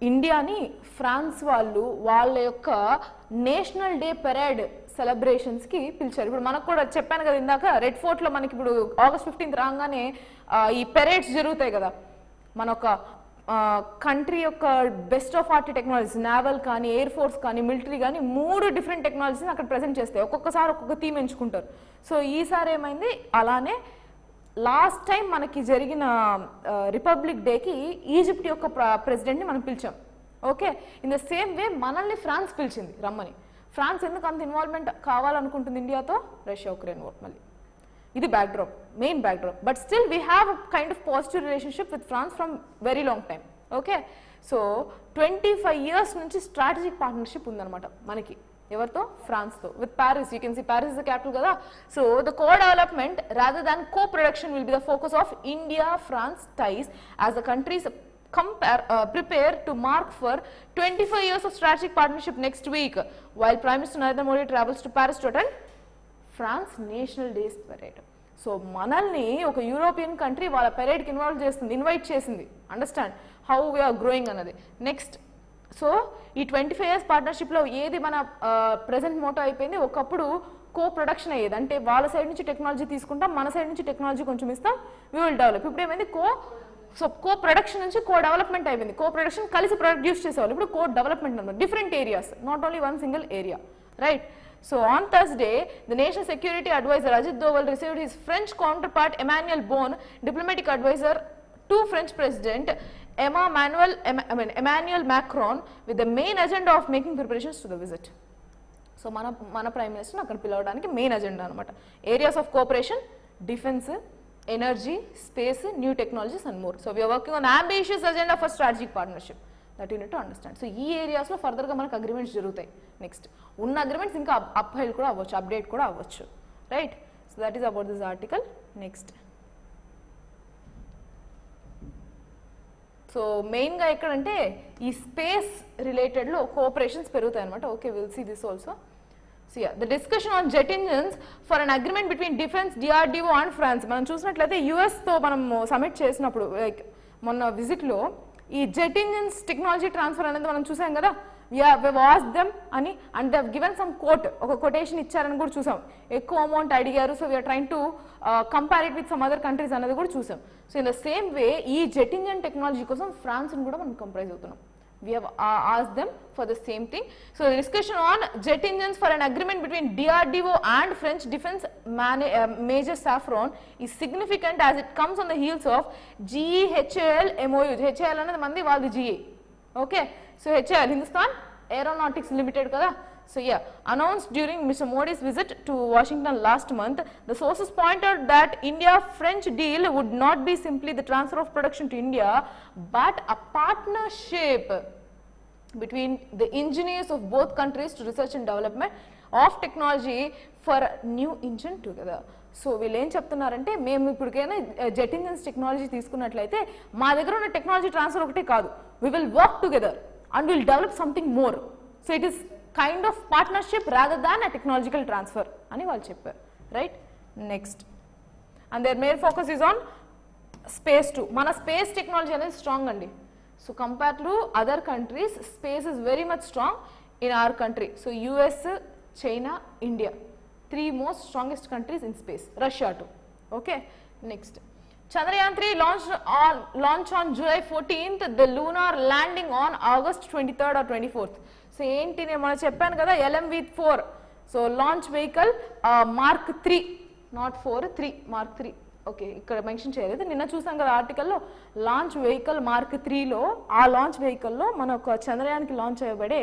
ఇండియాని France వాళ్ళు వాళ్ళ యొక్క national day parade సెలబ్రేషన్స్కి పిలిచారు. ఇప్పుడు మనకు కూడా చెప్పాను కదా ఇందాక, రెడ్ ఫోర్ట్లో మనకి ఇప్పుడు August 15th రాగానే ఈ పెరేడ్స్ జరుగుతాయి కదా. మన ఒక కంట్రీ యొక్క best of art technologies, naval కానీ, ఎయిర్ ఫోర్స్ కానీ, మిలిటరీ కానీ 3 డిఫరెంట్ టెక్నాలజీస్ని అక్కడ ప్రజెంట్ చేస్తాయి. ఒక్కొక్కసారి ఒక్కొక్క థీమ్ ఎంచుకుంటారు. సో ఈసారి ఏమైంది, అలానే లాస్ట్ టైం మనకి జరిగిన రిపబ్లిక్ డేకి ఈజిప్ట్ యొక్క ప్రెసిడెంట్ని మనం పిలిచాం. Okay, in the same way మనల్ని ఫ్రాన్స్ పిలిచింది రమ్మని. ఫ్రాన్స్ ఎందుకు అంత ఇన్వాల్వ్మెంట్ కావాలనుకుంటుంది ఇండియాతో? Russia Ukraine war. మళ్ళీ ఇది backdrop, main backdrop. But still we have kind of positive relationship with France from very long time. Okay, so 25 years నుంచి స్ట్రాటజిక్ పార్ట్నర్షిప్ ఉందన్నమాట మనకి. ఎవరితో? ఫ్రాన్స్తో. With Paris, you can see Paris is the capital కదా. So the co development rather than co production will be the focus of India France ties as the countries prepare to mark for 25 years of strategic partnership next week, while Prime Minister Narendra Modi travels to Paris to attend France National Day parade. So మనల్ని ఒక European country వాళ్ళ పెరేడ్కి invite చేసింది. Understand how we are growing అన్నది. Next, so ఈ 25 years పార్ట్నర్షిప్లో ఏది మన present Moto అయిపోయింది, ఒకప్పుడు కో ప్రొడక్షన్ అయ్యేది. అంటే వాళ్ళ సైడ్ నుంచి టెక్నాలజీ తీసుకుంటాం, మన సైడ్ నుంచి టెక్నాలజీ కొంచెం ఇస్తాం, వీ విల్ డెవలప్. ఇప్పుడు ఏమైంది, కో ప్రొడక్షన్ నుంచి కో డెవలప్మెంట్ అయిపోయింది. కో ప్రొడక్షన్ కలిసి ప్రొడ్యూస్ చేసేవాళ్ళు, ఇప్పుడు కో డెవలప్మెంట్ అన్నమాట. Different areas, not only one single area, right? So on Thursday, the National Security Advisor Ajit Doval received his French counterpart Emmanuel Bon, diplomatic advisor to French President Emmanuel Macron, with the main agenda of making preparations to the visit. So మన prime minister అక్కడ పిలవడానికి main agenda అనమాట. Areas of cooperation, defence, energy, space, new technologies and more. So we are working on ambitious agenda for strategic partnership. That you need to understand. So ఈ ఏరియాస్లో ఫర్దర్గా మనకు agreements జరుగుతాయి. Next, ఉన్న agreements ఇంకా అప్హైల్ కూడా అవ్వచ్చు, అప్డేట్ కూడా అవ్వచ్చు, right? So that is about this article. Next, so మెయిన్గా ఎక్కడంటే ఈ స్పేస్ రిలేటెడ్లో కోఆపరేషన్స్ పెరుగుతాయి అనమాట. Okay, will see this also. So yeah, the discussion on jet engines for an agreement between defense, DRDO and France. మనం చూసినట్లయితే యుఎస్తో మనం submit చేసినప్పుడు లైక్ మొన్న విజిట్లో ఈ జెట్ ఇంజిన్స్ టెక్నాలజీ ట్రాన్స్ఫర్ అనేది మనం చూసాం కదా. we asked them అని, and they have given some quote, ఒక కొటేషన్ ఇచ్చారని కూడా చూసాం. ఎక్కువ అమౌంట్ అడిగారు, so we are trying to compare it with some other countries అనేది కూడా చూసాం. So in the same way ఈ జెట్ ఇంజిన్ టెక్నాలజీ కోసం ఫ్రాన్స్ని కూడా మనం కంపేర్ అవుతున్నాం. We have asked them for the same thing. So the discussion on jet engines for an agreement between DRDO and French defense Major Safran is significant as it comes on the heels of GE-HAL MOU. HAL అనేది మంది వాళ్ళది GE. Okay, so HAL Hindustan aeronautics limited కదా. So yeah, announced during Mr. Modi's visit to Washington last month, the sources pointed that India-French deal would not be simply the transfer of production to India, but a partnership between the engineers of both countries to research and development of technology for a new engine together. So వీళ్ళు ఏం చెప్తున్నారంటే మేము ఇప్పటికైనా jet engines technology తీసుకున్నట్లయితే మా దగ్గర ఉన్న technology transfer ఒకటే కాదు, we will work together and will develop something more. So it is kind of partnership rather than a technological transfer అని వాళ్ళు చెప్పారు, right. Next, and their mere focus is on space too. మన space technology అనేది strong అండి. So compare to other countries, space is very much strong in our country. So US, China, India, 3 most strongest countries in space. Russia too. Okay. Next, Chandrayaan-3 launch on July 14th. The lunar landing on August 23rd or 24th. So enti నేను మనం చెప్పాను కదా LMV-4. So launch vehicle Mark 3, not 4, 3, Mark 3. Okay, ఇక్కడ mention చేయలేదు. నిన్న చూసాం కదా ఆర్టికల్లో, లాంచ్ వెహికల్ మార్క్ 3లో, ఆ లాంచ్ వెహికల్లో మన ఒక చంద్రయాన్కి లాంచ్ అయ్యబడే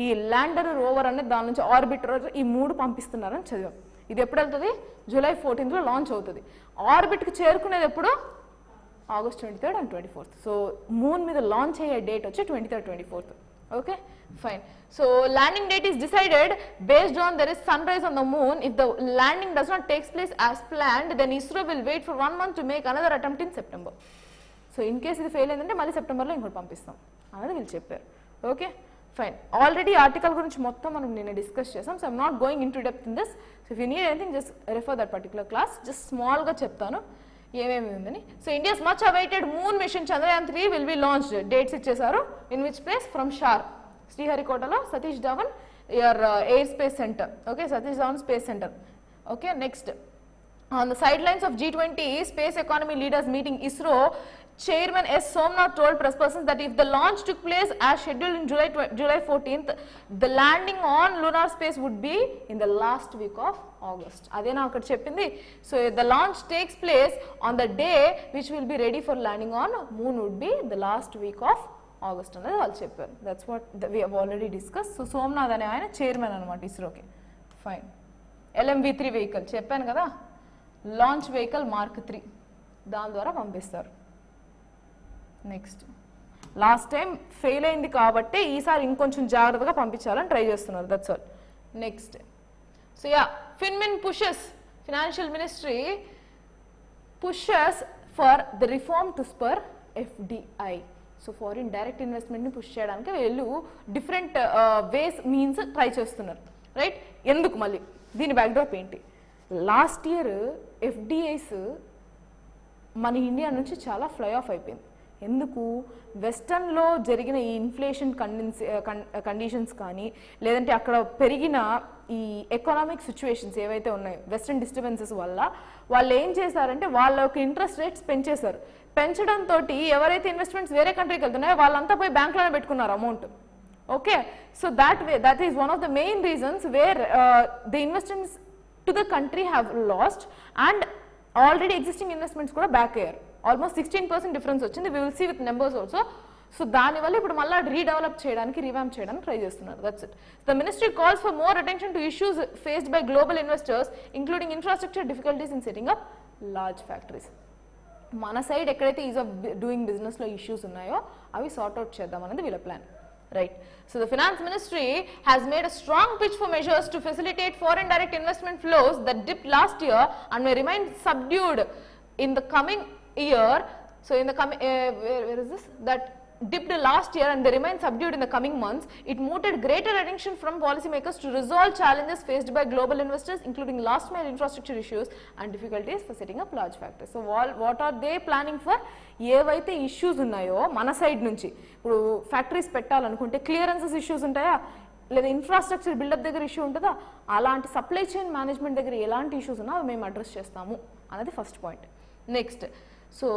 ఈ ల్యాండర్, రోవర్ అనేది దాని నుంచి ఆర్బిటర్, ఈ 3 పంపిస్తున్నారని చదివాం. ఇది ఎప్పుడు వెళ్తుంది? జూలై 14th లాంచ్ అవుతుంది. ఆర్బిట్కి చేరుకునేది ఎప్పుడు? August 23rd and 24th. So moon మీద లాంచ్ అయ్యే డేట్ వచ్చి 23rd, 24th. Okay, fine. So landing date is decided based on there is sunrise on the moon. If the landing does not take place as planned, then ISRO will wait for 1 month to make another attempt in September. So in case ఇది fail అయిందంటే మళ్ళీ సెప్టెంబర్లో ఇంకోటి పంపిస్తాం అనేది వీళ్ళు చెప్పారు. Okay, fine. Already article గురించి మొత్తం మనం నిన్న డిస్కస్ చేసాం. So I'm not going into depth in this. So if you need anything just refer that particular class. Just స్మాల్గా చెప్తాను ఏమేమి ఉందని. So India's much awaited moon mission Chandrayaan-3 will be launched. Dates ఇచ్చేసారు. In which place? From SHAR, శ్రీహరికోటలో Satish Dhawan air space centre. Okay, Satish Dhawan space centre. Okay, next, on the sidelines of G20 space economy leaders meeting, ISRO chairman S. Somnath told press persons that if the launch took place as scheduled in July 14th, the landing on lunar space would be in the last week of August. అదేనా అక్కడ చెప్పింది. So the launch takes place on the day which will be ready for landing on moon would be the last week of August అనేది వాళ్ళు చెప్పారు. That's what we have already discussed. So Somnath అనే ఆయన chairman అనమాట ఇస్రోకి. Fine. LMV-3 vehicle చెప్పాను కదా, launch vehicle mark 3, దాని ద్వారా పంపిస్తారు. నెక్స్ట్, లాస్ట్ టైం ఫెయిల్ అయింది కాబట్టి ఈసారి ఇంకొంచెం జాగ్రత్తగా పంపించాలని ట్రై చేస్తున్నారు. That's all. Next, so yeah, FinMin pushes, financial ministry pushes for the reform to spur FDI. So foreign direct ఇన్వెస్ట్మెంట్ని పుష్ చేయడానికి వీళ్ళు డిఫరెంట్ వేస్, మీన్స్ ట్రై చేస్తున్నారు, రైట్. ఎందుకు మళ్ళీ దీని బ్యాక్డ్రాప్ ఏంటి? లాస్ట్ ఇయర్ FDIs మన ఇండియా నుంచి చాలా ఫ్లై ఆఫ్ అయిపోయింది. ఎందుకు? వెస్టర్న్లో జరిగిన ఈ ఇన్ఫ్లేషన్ కండిషన్స్ కానీ, లేదంటే అక్కడ పెరిగిన ఈ ఎకనామిక్ సిచ్యువేషన్స్ ఏవైతే ఉన్నాయో, వెస్టర్న్ డిస్టర్బెన్సెస్ వల్ల వాళ్ళు ఏం చేశారంటే వాళ్ళ యొక్క ఇంట్రెస్ట్ రేట్స్ పెంచేశారు. పెంచడంతో ఎవరైతే ఇన్వెస్ట్మెంట్స్ వేరే కంట్రీకి వెళ్తున్నాయో వాళ్ళంతా పోయి బ్యాంక్లోనే పెట్టుకున్నారు amount. Okay, so that is one of the main reasons where the investments to the country have lost and already existing investments కూడా బ్యాక్ అయ్యారు. ఆల్మోస్ట్ 16% డిఫరెన్స్ వచ్చింది. we will see with numbers also. So దానివల్ల ఇప్పుడు మళ్ళీ redevelop చేయడానికి, revamp చేయడానికి try చేస్తున్నారు. That's it. The ministry calls for more attention to issues faced by global investors including infrastructure difficulties in setting up large factories. మన side ఎక్కడైతే is of doing బిజినెస్లో issues ఉన్నాయో అవి సార్ట్అవుట్ చేద్దాం అనేది వీళ్ళ plan, right. So the finance ministry has made a strong pitch for measures to facilitate foreign direct investment flows that dipped last year and may remain subdued in the coming year. So in the coming where is this, that dipped last year and they remain subdued in the coming months. It mooted greater attention from policymakers to resolve challenges faced by global investors including last mile infrastructure issues and difficulties for setting up large factories. So what are they planning for? ఏవైతే issues ఉన్నాయో మన side నుంచి, ఇప్పుడు factories పెట్టాలనుకుంటే clearances issues ఉంటాయా, లేదా infrastructure buildup దగ్గర issue ఉంటుందా, అలాంటి సప్లై చైన్ మేనేజ్మెంట్ దగ్గర ఎలాంటి ఇష్యూస్ ఉన్నా అవి మేము అడ్రస్ చేస్తాము అనేది first point. Next, so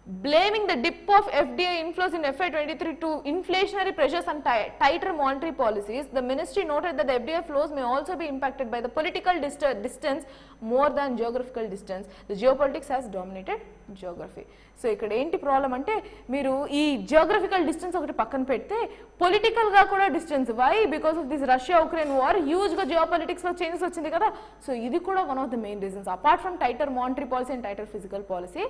blaming the dip of FDI inflows in FY23 to inflationary pressures and tighter monetary policies, the ministry noted that the FDI flows may also be impacted by the political distance more than geographical distance. The geopolitics has dominated geography. So ఇక్కడ ఏంటి problem అంటే మీరు ఈ geographical distance ఒకటి పక్కన పెడితే పొలిటికల్గా కూడా distance, why because of this Russia Ukraine war హ్యూజ్గా జియోపాలిటిక్స్లో చేంజెస్ వచ్చింది కదా. సో ఇది కూడా one of the main reasons apart from tighter monetary policy and tighter physical policy,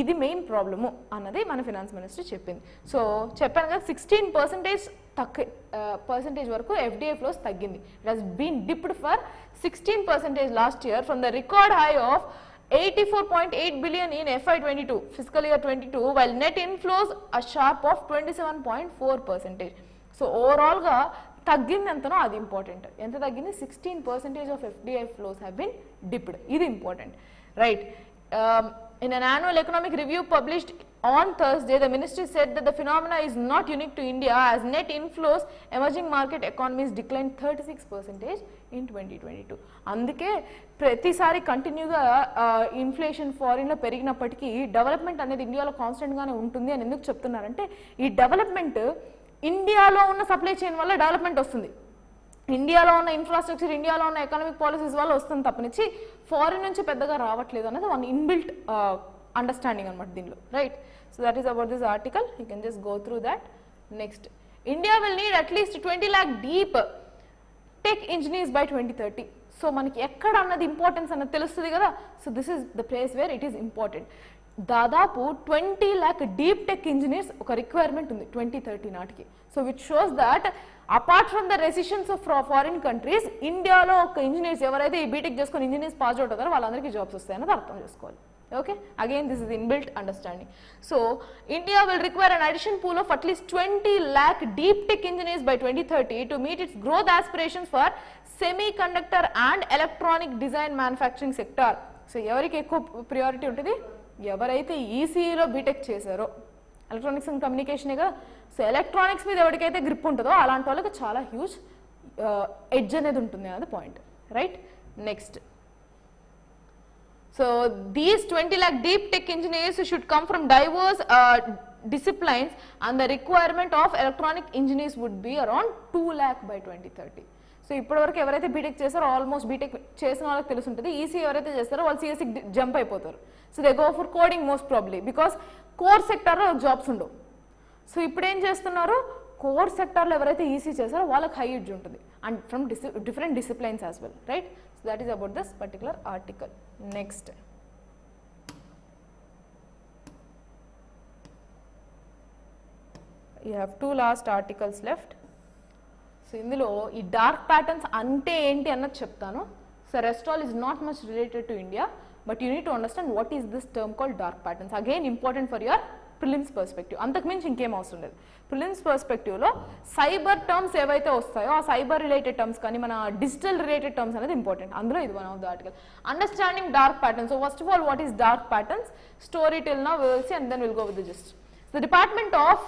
ఇది మెయిన్ ప్రాబ్లము అన్నది మన ఫినాన్స్ మినిస్టర్ చెప్పింది. సో చెప్పాను కదా 16% వరకు ఎఫ్డిఐ ఫ్లోస్ తగ్గింది. It has been dipped for 16% last year from the record high of 84.8 billion in FY22 fiscal year 22, while net inflows a sharp of 27.4%. So overall గా తగ్గింది ఎంతనో అది ఇంపార్టెంట్. ఎంత తగ్గింది? 16% of FDI flows have been dipped. ఇది important, right? In an annual economic review published on Thursday, the ministry said that the phenomena is not unique to India, as net inflows emerging market economies declined 36% in 2022. అందుకే ప్రతిసారి కంటిన్యూగా inflation ఫారిన్లో పెరిగినప్పటికీ development అనేది ఇండియాలో కాన్స్టెంట్గానే ఉంటుంది అని ఎందుకు చెప్తున్నారంటే, ఈ డెవలప్మెంట్ ఇండియాలో ఉన్న సప్లై చైన్ వల్ల డెవలప్మెంట్ వస్తుంది, ఇండియాలో ఉన్న ఇన్ఫ్రాస్ట్రక్చర్, ఇండియాలో ఉన్న ఎకనామిక్ పాలసీస్ వల్ల వస్తుంది తప్పనిచ్చి ఫారిన్ నుంచి పెద్దగా రావట్లేదు అనేది వన్ ఇన్బిల్ట్ అండర్స్టాండింగ్ అనమాట దీనిలో, right? So that is about this article, you can just go through that. Next, India will need at least 20 lakh deep tech engineers by 2030. So మనకి ఎక్కడ అన్నది ఇంపార్టెన్స్ అన్నది తెలుస్తుంది కదా. So this is the place where it is important. దాదాపు 20 lakh deep tech engineers ఒక requirement ఉంది 2030 నాటికి. So which shows that apart from the recessions of foreign countries, ఇండియాలో ఒక ఇంజనీర్స్ ఎవరైతే ఈ బీటెక్ చేసుకొని ఇంజనీర్స్ పాస్ అవుట్ అవుతారో వాళ్ళందరికీ జాబ్స్ వస్తాయన్నది అర్థం చేసుకోవాలి. Okay, again this is inbuilt understanding. So India will require an additional pool of at least 20 lakh deep tech engineers by 2030 to meet its growth aspirations for semiconductor and electronic design manufacturing sector. So evariki ekku priority untadi, evaraithe ECE lo btech chesaro, electronics and communication ga. So electronics మీద ఎవరికైతే grip ఉంటుందో అలాంటి వాళ్ళకి చాలా huge edge అనేది ఉంటుంది అన్నది point, right? Next, so these 20 lakh deep tech engineers should come from diverse disciplines, and the requirement of electronic engineers would be around 2 lakh by 2030. So ఇప్పటివరకు ఎవరైతే బీటెక్ చేస్తారో ఆల్మోస్ట్ బీటెక్ చేసిన వాళ్ళకి తెలుసుంటుంది, EC ఎవరైతే చేస్తారో వాళ్ళు సిఎస్సి జంప్ అయిపోతారు. So they go for coding most probably because core సెక్టార్లో జాబ్స్ ఉండవు. సో ఇప్పుడు ఏం చేస్తున్నారు, కోర్ సెక్టార్లో ఎవరైతే ఈసీ చేస్తారో వాళ్ళకి హై ఎడ్జ్ ఉంటుంది, and from different disciplines as well, right? So that is about this particular article. Next, you have 2 last articles left. So ఇందులో ఈ డార్క్ ప్యాటర్న్స్ అంటే ఏంటి అన్నది చెప్తాను. So rest all is not much related to India, but you need to understand what is this term called dark patterns. Again important for your prelims perspective, అంతకుమించి ఇంకేం అవసరం లేదు. ప్రిలిమ్స్ పర్స్పెక్టివ్లో సైబర్ టర్మ్స్ ఏవైతే వస్తాయో ఆ సైబర్ రిలేటెడ్ టర్మ్స్ కానీ మన digital related terms అనేది ఇంపార్టెంట్. అందులో ఇది one of the article, understanding dark patterns. So first of all, what is dark patterns? Story tell now, we will see and then we'll go with the gist. The Department of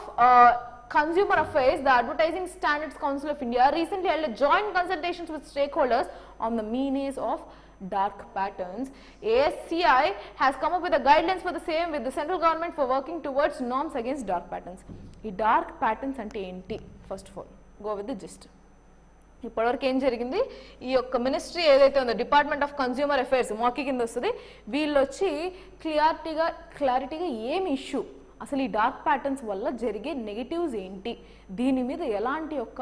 Consumer Affairs, the Advertising Standards Council of India, recently held a joint consultations with stakeholders on the meanings of dark patterns. ASCI has come up with the guidelines for the same with the central government for working towards norms against dark patterns. ఈ dark patterns అంటే ఏంటి? First of all go with the gist. ఇప్పటివరకు ఏం జరిగింది, ఈ యొక్క ministry ఏదైతే ఉందో డిపార్ట్మెంట్ ఆఫ్ కన్స్యూమర్ అఫైర్స్ మాకీ కింద వస్తుంది, వీళ్ళు వచ్చి క్లారిటీగా ఏమి ఇష్యూ, అసలు ఈ డార్క్ ప్యాటర్న్స్ వల్ల జరిగే నెగిటివ్స్ ఏంటి, దీని మీద ఎలాంటి ఒక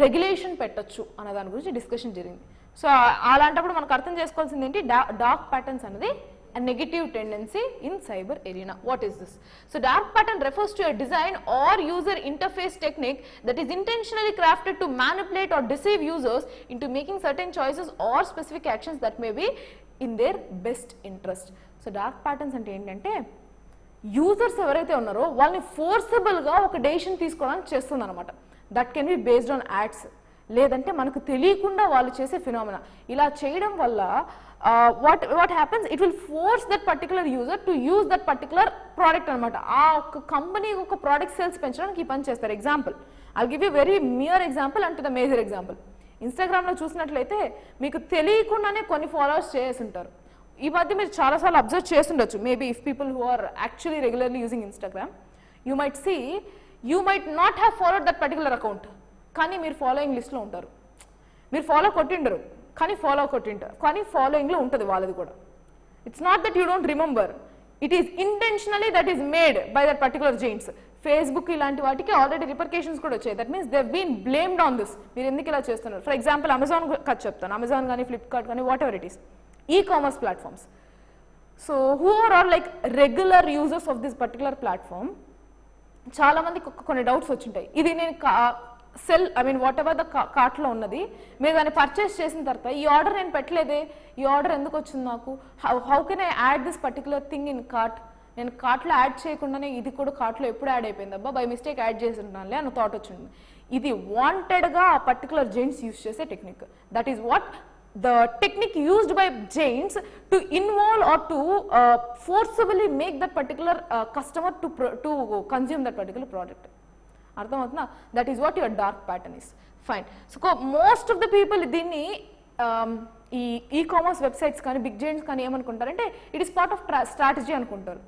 రెగ్యులేషన్ పెట్టచ్చు అన్న దాని గురించి డిస్కషన్ జరిగింది. సో అలాంటప్పుడు మనకు అర్థం చేసుకోవాల్సింది ఏంటి, డార్క్ ప్యాటర్న్స్ అనేది a negative tendency in cyber arena. What is this? So dark pattern refers to a design or user interface technique that is intentionally crafted to manipulate or deceive users into making certain choices or specific actions that may be in their best interest. So dark patterns అంటే ఏంటంటే users ఎవరైతే ఉన్నారో వాళ్ళని ఫోర్సబుల్గా ఒక decision తీసుకోవడానికి చేస్తుంది అనమాట. That can be based on ads, లేదంటే మనకు తెలియకుండా వాళ్ళు చేసే ఫినామినా. ఇలా చేయడం వల్ల what happens, it will force that particular user to use that particular product అనమాట. ఆ ఒక కంపెనీ ఒక ప్రోడక్ట్ సేల్స్ పెంచడానికి ఈ పని చేస్తారు. Example, I give you very mere example and to the major example. ఇన్స్టాగ్రామ్లో చూసినట్లయితే మీకు తెలియకుండానే కొన్ని ఫాలోవర్స్ చేసి ఉంటారు. ఈ మధ్య మీరు చాలాసార్లు అబ్జర్వ్ చేస్తుండొచ్చు, maybe if people who are actually regularly using Instagram, you might see you might not have followed that particular account, కానీ మీరు ఫాలోయింగ్ లిస్ట్లో ఉంటారు. మీరు ఫాలో కొట్టిండరు కానీ కొట్టింటారు, కానీ ఫాలోయింగ్లో ఉంటుంది వాళ్ళది కూడా. It's not that you don't remember, it is intentionally that is made by that particular giants. Facebook ఇలాంటి వాటికి ఆల్రెడీ రిపర్కేషన్స్ కూడా వచ్చాయి. That means they been blamed on this. మీరు ఎందుకు ఇలా చేస్తున్నారు? ఫర్ ఎగ్జాంపుల్ అమెజాన్ కథ చెప్తాను. అమెజాన్ కానీ ఫ్లిప్కార్ట్ కానీ what ever it is, e-commerce platforms. So who are all like regular users of this particular platform, చాలా మంది కొన్ని డౌట్స్ వచ్చింటాయి. ఇది నేను సెల్ వాట్ ఎవర్ ద కార్ట్లో ఉన్నది, మీరు దాన్ని పర్చేస్ చేసిన తర్వాత ఈ ఆర్డర్ నేను పెట్టలేదే, ఈ ఆర్డర్ ఎందుకు వచ్చింది నాకు, how can I add this particular thing in cart, నేను కార్ట్లో యాడ్ చేయకుండానే ఇది కూడా కార్ట్లో ఎప్పుడు యాడ్ అయిపోయింది అబ్బా, బై మిస్టేక్ యాడ్ చేసి ఉంటానులే అన్న థాట్ వచ్చింది. ఇది వాంటెడ్గా ఆ పర్టికులర్ జెంట్స్ యూజ్ చేసే technique. That is what the technique used by giants to involve or to forcibly make that particular customer to consume that particular product. Arthamatna? That is what your dark pattern is. Fine. So most of the people దీన్ని e-commerce websites కానీ big giants కానీ ఏమనుకుంటారంటే it is part of strategy అనుకుంటారు.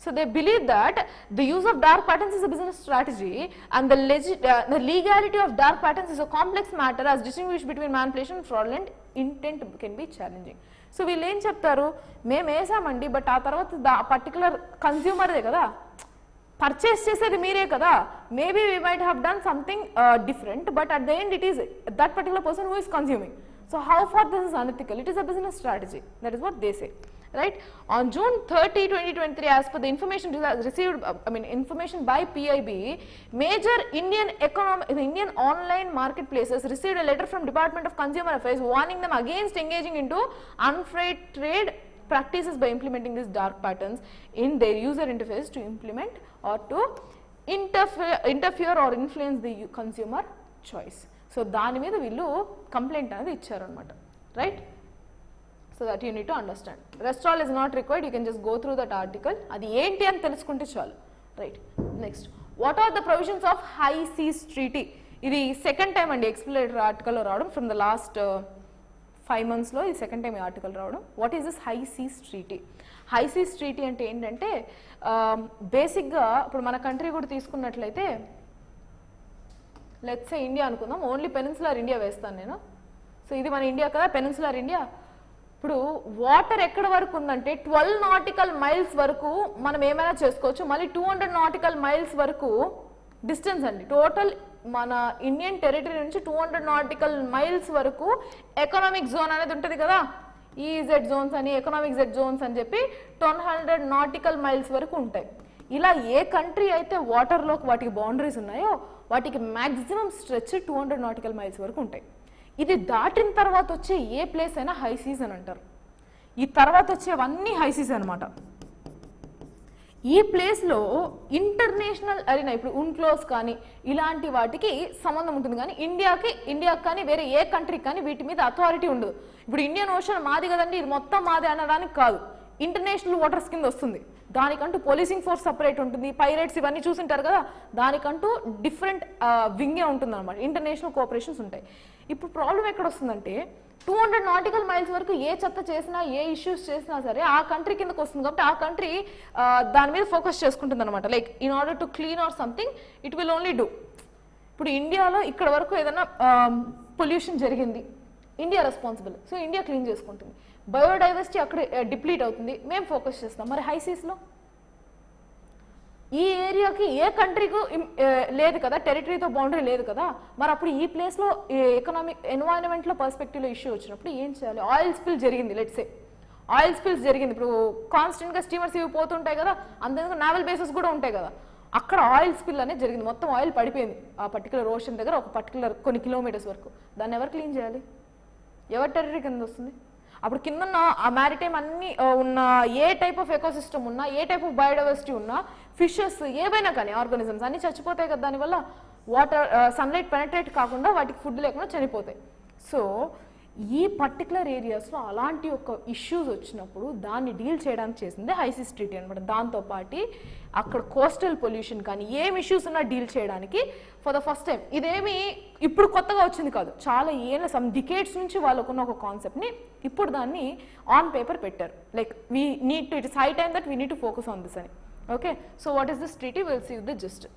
So they believe that the use of dark patterns is a business strategy, and the legality of dark patterns is a complex matter as distinguished between manipulation and fraudulent intent can be challenging. So వీళ్ళు ఏం చెప్తారు, మేము వేసామండి but ఆ తర్వాత particular కన్స్యూమర్దే కదా, purchase చేసేది మీరే కదా, maybe we might have done something different, but at the end it is that particular person who is consuming. So how far this is unethical? It is a business strategy. That is what they say. Right? On June 30, 2023, as per the information received, information by PIB, major Indian online marketplaces received a letter from Department of Consumer Affairs warning them against engaging into unfair trade practices by implementing these dark patterns in their user interface to implement or to interfere or influence the consumer choice. So దాని మీద వీళ్ళు complaint అనేది ఇచ్చారనమాట. Right? So that you need to understand. Rest all is not required, you can just go through that article. అది ఏంటి అని తెలుసుకుంటే చాలు. Right? Next, what are the provisions of high seas treaty? ఇది సెకండ్ టైం అండి explanatory ఆర్టికల్లో రావడం. From the last 5 monthsలో ఈ సెకండ్ టైం ఈ ఆర్టికల్ రావడం. What is this high seas treaty? High seas treaty అంటే ఏంటంటే బేసిక్గా ఇప్పుడు మన కంట్రీ కూడా తీసుకున్నట్లయితే, లెట్స్ సే ఇండియా అనుకుందాం, ఓన్లీ పెనిన్సులర్ ఇండియా వేస్తాను నేను. సో ఇది మన ఇండియా కదా, పెనిన్సులర్ ఇండియా. ఇప్పుడు వాటర్ ఎక్కడ వరకు ఉందంటే 12 nautical miles వరకు మనం ఏమైనా చేసుకోవచ్చు. మళ్ళీ 200 nautical miles వరకు డిస్టెన్స్ అండి. టోటల్ మన ఇండియన్ టెరిటరీ నుంచి 200 nautical miles వరకు ఎకనామిక్ జోన్ అనేది ఉంటుంది కదా, ఈజెడ్ జోన్స్ అని, ఎకనామిక్ జెడ్ జోన్స్ అని చెప్పి 200 nautical miles వరకు ఉంటాయి. ఇలా ఏ కంట్రీ అయితే వాటర్లోకి వాటికి బౌండరీస్ ఉన్నాయో వాటికి మ్యాక్సిమం స్ట్రెచ్ 200 nautical miles వరకు ఉంటాయి. ఇది దాటిన తర్వాత వచ్చే ఏ ప్లేస్ అయినా హై సీజ్ అని అంటారు. ఈ తర్వాత వచ్చేవన్నీ హై సీజ్ అనమాట. ఈ ప్లేస్లో ఇంటర్నేషనల్ అరీనా, ఇప్పుడు ఉన్క్లోజ్ కానీ ఇలాంటి వాటికి సంబంధం ఉంటుంది, కానీ ఇండియాకి కానీ వేరే ఏ కంట్రీకి కానీ వీటి మీద అథారిటీ ఉండదు. ఇప్పుడు ఇండియన్ ఓషన్ మాది కదండి, ఇది మొత్తం మాది అనడానికి కాదు, ఇంటర్నేషనల్ వాటర్స్ కింద వస్తుంది. దానికంటూ పోలీసింగ్ ఫోర్స్ సపరేట్ ఉంటుంది, పైరేట్స్ ఇవన్నీ చూసింటారు కదా, దానికంటూ డిఫరెంట్ వింగే ఉంటుంది అనమాట. ఇంటర్నేషనల్ కోఆపరేషన్స్ ఉంటాయి. ఇప్పుడు ప్రాబ్లం ఎక్కడ వస్తుందంటే 200 nautical miles వరకు ఏ చెత్త చేసినా, ఏ ఇష్యూస్ చేసినా సరే ఆ కంట్రీ కిందకు వస్తుంది. కాబట్టి ఆ కంట్రీ దాని మీద ఫోకస్ చేసుకుంటుంది అనమాట. Like in order to clean or something it will only do. ఇప్పుడు ఇండియాలో ఇక్కడ వరకు ఏదైనా పొల్యూషన్ జరిగింది, India responsible, so India clean చేసుకుంటుంది. బయోడైవర్సిటీ అక్కడ డిప్లీట్ అవుతుంది, మేము ఫోకస్ చేస్తాం. మరి హై సీస్లో ఈ ఏరియాకి ఏ కంట్రీకు లేదు కదా, టెరిటరీతో బౌండరీ లేదు కదా, మరి అప్పుడు ఈ ప్లేస్లో ఎకనామిక్ ఎన్వైరన్మెంట్లో పర్స్పెక్టివ్లో ఇష్యూ వచ్చినప్పుడు ఏం చేయాలి? ఆయిల్ స్పిల్ జరిగింది, లెట్సే ఆయిల్ స్పిల్స్ జరిగింది. ఇప్పుడు కాన్స్టెంట్గా స్టీమర్స్ ఇవి పోతుంటాయి కదా, అంతేందుకు నావల్ బేసెస్ కూడా ఉంటాయి కదా, అక్కడ ఆయిల్ స్పిల్ అనేది జరిగింది. మొత్తం ఆయిల్ పడిపోయింది ఆ పర్టికులర్ ఓషన్ దగ్గర, ఒక పర్టికులర్ కొన్ని కిలోమీటర్స్ వరకు. దాన్ని ఎవరు క్లీన్ చేయాలి? ఎవరి టెరిటరీ కింద వస్తుంది? అప్పుడు కింద ఆ మ్యారిటైమ్ అన్ని ఉన్న ఏ టైప్ ఆఫ్ ఎకోసిస్టమ్ ఉన్నా, ఏ టైప్ ఆఫ్ బయోడైవర్సిటీ ఉన్నా, ఫిషెస్ ఏవైనా కానీ ఆర్గానిజమ్స్ అన్నీ చచ్చిపోతాయి కదా. దానివల్ల వాటర్ సన్లైట్ పెనట్రేట్ కాకుండా వాటికి ఫుడ్ లేకుండా చనిపోతాయి. సో ఈ పర్టికులర్ ఏరియాస్లో అలాంటి ఒక ఇష్యూస్ వచ్చినప్పుడు దాన్ని డీల్ చేయడానికి చేసింది హైసీస్ ట్రీటీ అనమాట. దాంతోపాటు అక్కడ కోస్టల్ పొల్యూషన్ కానీ ఏం ఇష్యూస్ ఉన్నా డీల్ చేయడానికి ఫర్ ద ఫస్ట్ టైం, ఇదేమి ఇప్పుడు కొత్తగా వచ్చింది కాదు, చాలా ఏళ్ళ సమ్ డికేడ్స్ నుంచి వాళ్ళకున్న ఒక కాన్సెప్ట్ని ఇప్పుడు దాన్ని ఆన్ పేపర్ పెట్టారు. Like we need to, it is high time that we need to focus on this అని. Okay, so what is this treaty? Will see the gist.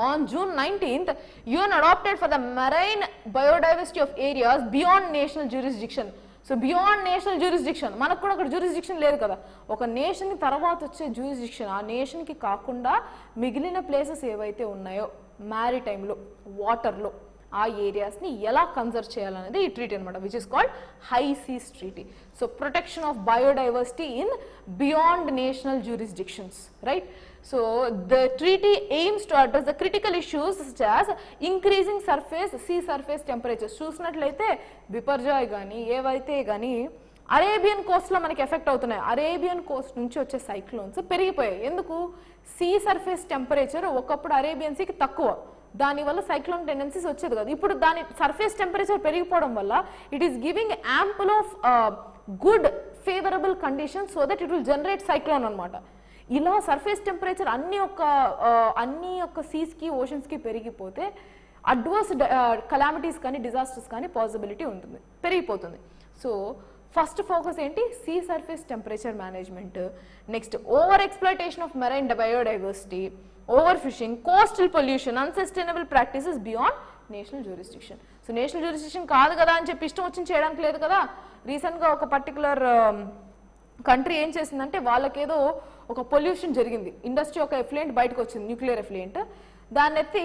On June 19th, UN adopted for the marine biodiversity of areas beyond national jurisdiction. So beyond national jurisdiction, మనకు కూడా అక్కడ jurisdiction లేదు కదా, ఒక nation తర్వాత వచ్చే jurisdiction ఆ నేషన్కి కాకుండా మిగిలిన ప్లేసెస్ ఏవైతే ఉన్నాయో మ్యారిటైమ్లో, వాటర్లో, ఆ ఏరియాస్ని ఎలా కన్జర్వ్ చేయాలనేది ఈ ట్రీటీ అనమాట, which is called high seas treaty. So protection of biodiversity in beyond national jurisdictions, right? So the treaty aims to address the critical issues such as increasing sea surface temperatures. చూసినట్లయితే బిపర్జాయ్ కానీ ఏవైతే కానీ Arabian కోస్ట్లో మనకి effect అవుతున్నాయి. Arabian Coast నుంచి వచ్చే cyclones పెరిగిపోయాయి. ఎందుకు? సీ సర్ఫేస్ టెంపరేచర్ ఒకప్పుడు అరేబియన్ సీకి తక్కువ, దానివల్ల సైక్లోన్ టెండెన్సీస్ వచ్చేది కదా. ఇప్పుడు దాని సర్ఫేస్ టెంపరేచర్ పెరిగిపోవడం వల్ల it is giving ample of good favourable conditions so that it will generate cyclone అనమాట. ఇలా సర్ఫేస్ టెంపరేచర్ అన్ని యొక్క సీస్కి ఓషన్స్కి పెరిగిపోతే అడ్వర్స్ కలామిటీస్ కానీ డిజాస్టర్స్ కానీ పాసిబిలిటీ ఉంటుంది, పెరిగిపోతుంది. సో ఫస్ట్ ఫోకస్ ఏంటి? See surface temperature management. Next over exploitation of marine biodiversity, over fishing, coastal pollution, unsustainable practices beyond national jurisdiction. So national jurisdiction కాదు కదా అని చెప్పి ఇష్టం వచ్చింది చేయడానికి లేదు కదా. రీసెంట్గా ఒక పర్టికులర్ కంట్రీ ఏం చేసిందంటే వాళ్ళకేదో ఒక పొల్యూషన్ జరిగింది, ఇండస్ట్రీ ఒక ఎఫ్లూయెంట్ బయటకు వచ్చింది, న్యూక్లియర్ ఎఫ్లూయెంట్, దాన్ని ఎత్తి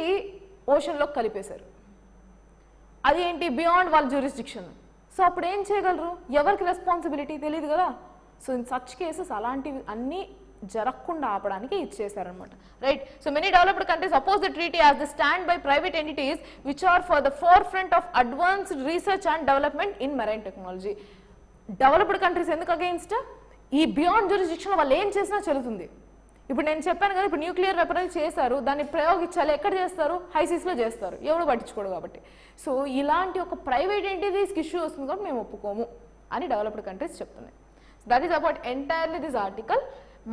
ఓషన్లోకి కలిపేశారు. అది ఏంటి? బియాండ్ వాళ్ళ జ్యూరిస్డిక్షన్. సో అప్పుడు ఏం చేయగలరు? ఎవరికి రెస్పాన్సిబిలిటీ తెలియదు కదా. సో ఇన్ సచ్ కేసెస్ అలాంటివి అన్నీ జరగకుండా ఆపడానికి ఇది చేశారనమాట, right? So many developed countries oppose the treaty as the stand by private entities which are for the forefront of advanced research and development in marine technology. Developed countries ఎందుకు against? ఈ beyond jurisdiction వాళ్ళు ఏం చేసినా చెల్లుతుంది. ఇప్పుడు నేను చెప్పాను కదా, ఇప్పుడు న్యూక్లియర్ వెపనరీ చేశారు, దాన్ని ప్రయోగించాలి, ఎక్కడ చేస్తారు? హైసీస్లో చేస్తారు, ఎవరు పట్టించుకోడు కాబట్టి. సో ఇలాంటి ఒక ప్రైవేట్ ఎంటిటీస్కి ఇష్యూ వస్తుంది కాబట్టి మేము ఒప్పుకోము అని డెవలప్డ్ కంట్రీస్ చెప్తున్నాయి. That is about entirely this article.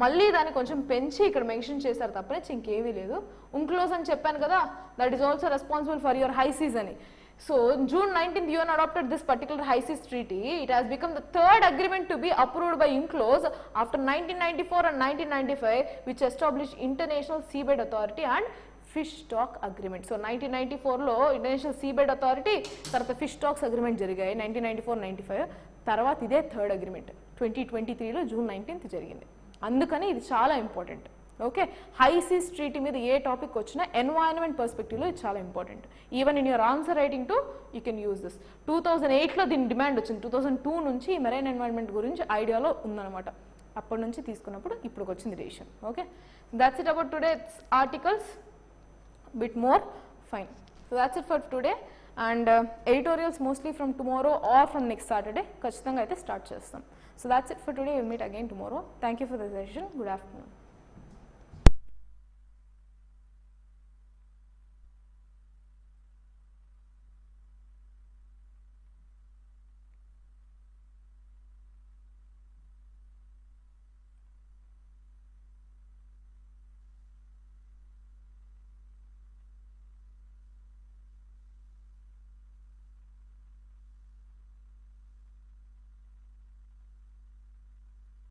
మళ్ళీ దాన్ని కొంచెం పెంచి ఇక్కడ మెన్షన్ చేశారు తప్పనే ఇంకేమీ లేదు. ఉంక్లోజ్ అని చెప్పాను కదా, that is also responsible for your high seas అని. So, June 19th, UN adopted this particular high seas treaty. It has become the third agreement to be approved by UNCLOS after 1994 and 1995, which established International Seabed Authority and Fish Stock Agreement. So, 1994లో International Seabed Authority, తర్వాత Fish Stocks Agreement జరిగాయి 1994-95. తర్వాత ఇదే third agreement 2023లో June 19th జరిగింది. అందుకని ఇది చాలా important. Okay, high seas treaty మీద ఏ టాపిక్ వచ్చినా ఎన్వైరన్మెంట్ పర్స్పెక్టివ్లో ఇది చాలా important. Even in your answer writing too you can use this. 2008లో దీని డిమాండ్ వచ్చింది, 2002 నుంచి మెరైన్ ఎన్వైరన్మెంట్ గురించి ఐడియాలో ఉందన్నమాట. అప్పటి నుంచి తీసుకున్నప్పుడు ఇప్పుడు వచ్చింది decision. Okay, that's it about today articles, bit more fine. So that's it for today. And editorials mostly from tomorrow or from next Saturday ఖచ్చితంగా అయితే స్టార్ట్ చేస్తాం. So that's it for today. Will meet again tomorrow. Thank you for the session. Good afternoon.